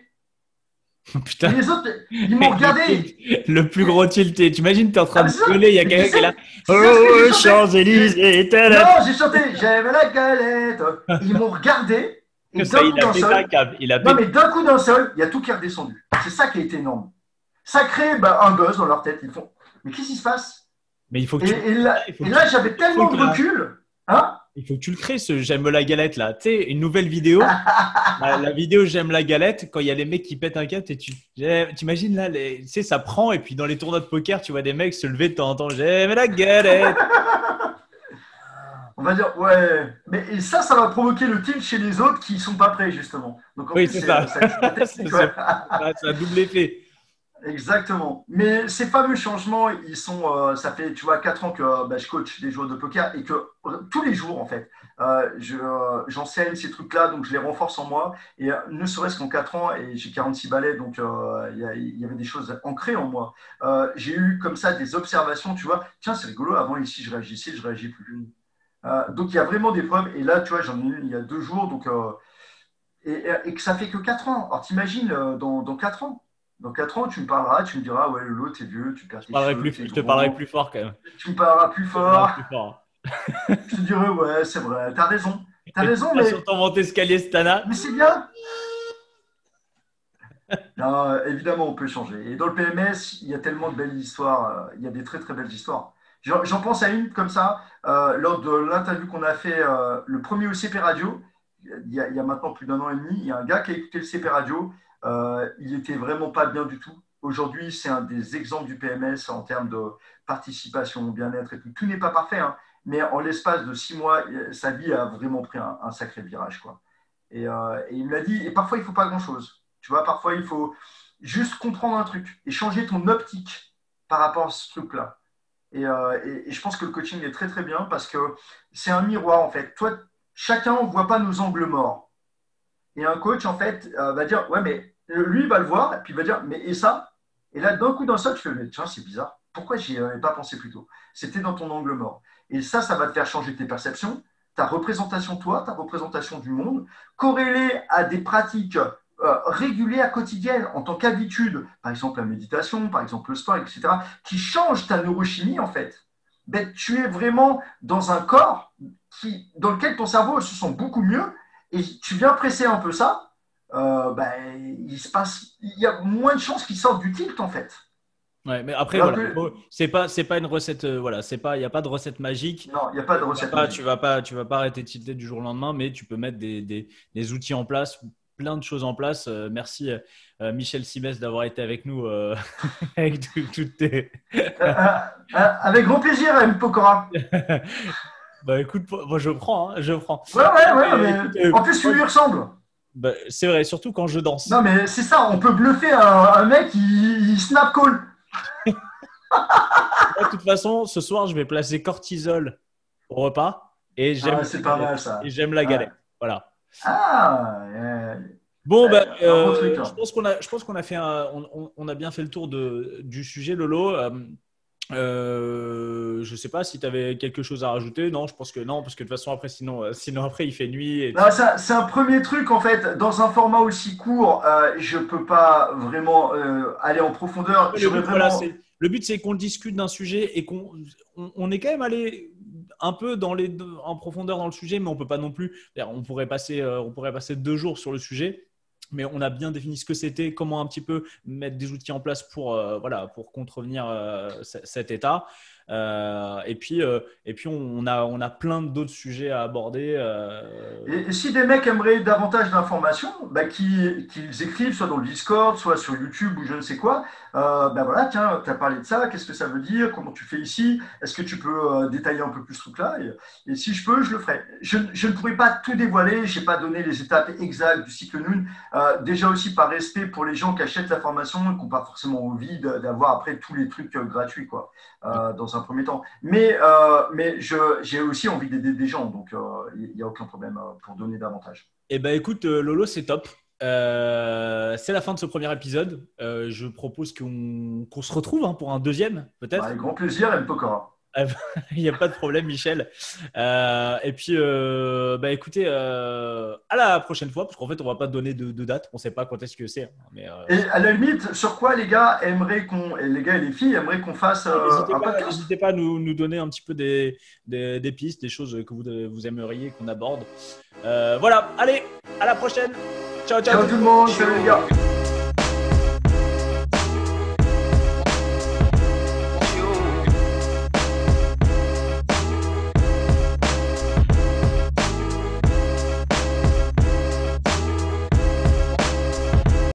Et Putain. les autres, ils m'ont regardé. Le plus gros tilt. T'imagines, t'es en train Ah, de mais c'est ça. gueuler, il y a Mais tu quelqu'un qui est là. sais, tu sais ce que j'ai Oh, chanté? Champs-Élysées, Non, j'ai chanté J'aime la galette. Et ils m'ont regardé et ça, d'un coup il a d'un pété un seul, câble. Il a non pété. mais d'un coup d'un seul, il y a tout qui est redescendu. C'est ça qui a été énorme. Ça crée un buzz dans leur tête. Ils font, mais qu'est-ce qui se passe? Mais il faut que Et, tu et montres ça, là, il faut et que tu là, montres j'avais ce tellement de truc-là. recul. Hein? il faut que tu le crées, ce j'aime la galette là. Tu sais, une nouvelle vidéo. La vidéo j'aime la galette, quand il y a des mecs qui pètent un câble et t'imagines là, tu sais, ça prend et puis dans les tournois de poker, tu vois des mecs se lever de temps en temps. J'aime la galette. On va dire, ouais. Mais et ça va provoquer le tilt chez les autres qui sont pas prêts, justement. Donc en Oui, plus, c'est ça. c'est la technique, ouais. C'est un double effet. Exactement. Mais ces fameux changements, ils sont, ça fait, tu vois, 4 ans que je coach des joueurs de poker et que tous les jours, en fait, j'enseigne ces trucs-là, donc je les renforce en moi. Et ne serait-ce qu'en 4 ans, et j'ai 46 balais, donc il y avait des choses ancrées en moi. J'ai eu comme ça des observations, tu vois, tiens, c'est rigolo, avant ici, je réagissais, je réagis plus. Donc il y a vraiment des preuves. Et là, tu vois, j'en ai eu il y a 2 jours, donc, et que ça fait que 4 ans. Alors t'imagines, dans 4 ans. Dans 4 ans, tu me parleras, tu me diras, ouais, Lolo, t'es vieux, tu perds tes cheveux, t'es Je te parlerai grand. plus fort quand même. Tu me parleras plus Je te parlerai fort. plus fort. Je te dirai, ouais, c'est vrai, t'as raison. T'as Et tu raison, seras sur ton monte escalier Stana. mais c'est bien. Non, évidemment, on peut changer. Et dans le PMS, il y a tellement de belles histoires. Il y a des très, très belles histoires. J'en pense à une comme ça, lors de l'interview qu'on a fait, le premier au CP Radio, il y a maintenant plus d'1 an et demi. Il y a un gars qui a écouté le CP Radio. Il était vraiment pas bien du tout. Aujourd'hui, c'est un des exemples du PMS en termes de participation, bien-être et tout. Tout n'est pas parfait, hein, mais en l'espace de 6 mois, sa vie a vraiment pris un sacré virage, quoi. Et il m'a dit, et parfois, il ne faut pas grand-chose. Tu vois, parfois, il faut juste comprendre un truc et changer ton optique par rapport à ce truc-là. Et je pense que le coaching est très, très bien parce que c'est un miroir, en fait. Toi, chacun ne voit pas nos angles morts. Et un coach, en fait, va dire, ouais, mais lui, il va le voir, et puis il va dire, mais et ça? Et là, d'un coup, dans ça, tu fais, mais tiens, c'est bizarre. Pourquoi j'y avais pas pensé plus tôt? C'était dans ton angle mort. Et ça va te faire changer tes perceptions, ta représentation de toi, ta représentation du monde, corrélée à des pratiques régulières, quotidiennes, en tant qu'habitude, par exemple la méditation, par exemple le sport, etc., qui changent ta neurochimie, en fait. Ben, tu es vraiment dans un corps dans lequel ton cerveau se sent beaucoup mieux et tu viens presser un peu ça, il y a moins de chances qu'il sorte du tilt en fait. Ouais, mais après, Alors voilà, que, c'est pas une recette, voilà, il n'y a pas de recette magique. non, il n'y a pas de recette magique. Tu vas pas arrêter de tilter du jour au lendemain, mais tu peux mettre des outils en place, plein de choses en place. Merci, Michel Simès, d'avoir été avec nous avec toutes tes. Avec grand plaisir, M. Pokora. Bah écoute, moi je prends, hein, je prends. Ouais, ouais, ouais, Mais, mais écoute, en plus, tu lui ressembles. bah, c'est vrai, surtout quand je Non, danse. mais c'est ça, on peut bluffer un mec, il snap call. Moi, de toute façon, ce soir, je vais placer cortisol au repas et Ah, j'aime la c'est pas galette. mal Et ça. j'aime la Ah, galette. Voilà. ah Bon, ben, un bon truc. Hein. je pense qu'on a fait on a bien fait le tour du sujet, Lolo. Je sais pas si tu avais quelque chose à rajouter. Non, je pense que non, parce que de toute façon, après, sinon après, il fait nuit. Et Non, c'est un premier truc en fait. Dans un format aussi court, je peux pas vraiment aller en profondeur. le J'aurais but, voilà, vraiment. le but, c'est qu'on discute d'un sujet et on est quand même allé un peu en profondeur dans le sujet, mais on peut pas non plus. On pourrait passer 2 jours sur le sujet. Mais on a bien défini ce que c'était, comment un petit peu mettre des outils en place voilà, pour contrevenir cet état. Et puis on a plein d'autres sujets à aborder. Et si des mecs aimeraient davantage d'informations, qu'ils écrivent soit dans le Discord, soit sur YouTube ou je ne sais quoi. Voilà, tiens, tu as parlé de ça, qu'est-ce que ça veut dire, comment tu fais ici, est-ce que tu peux détailler un peu plus ce truc-là et si je peux, je le ferai. Je ne pourrai pas tout dévoiler, je n'ai pas donné les étapes exactes du cycle Noon, déjà aussi par respect pour les gens qui achètent la formation et qui n'ont pas forcément envie d'avoir après tous les trucs gratuits, quoi, dans un premier temps. Mais j'ai aussi envie d'aider des gens, donc il n'y a aucun problème pour donner davantage. Eh ben écoute, Lolo, c'est top. C'est la fin de ce premier épisode. Je propose qu'on se retrouve hein, pour un deuxième, peut-être. Avec grand plaisir, M. Pokora. Il n'y a pas de problème, Michel. Et puis, écoutez, à la prochaine fois, parce qu'en fait, on ne va pas donner de date. On ne sait pas quand est-ce que c'est. Mais, Et à la limite, sur quoi les gars les gars et les filles aimeraient qu'on fasse un podcast? N'hésitez pas à nous donner un petit peu des pistes, des choses que vous aimeriez qu'on aborde. Voilà, allez, à la prochaine. Ciao, ciao. Ciao tout le monde, salut les gars.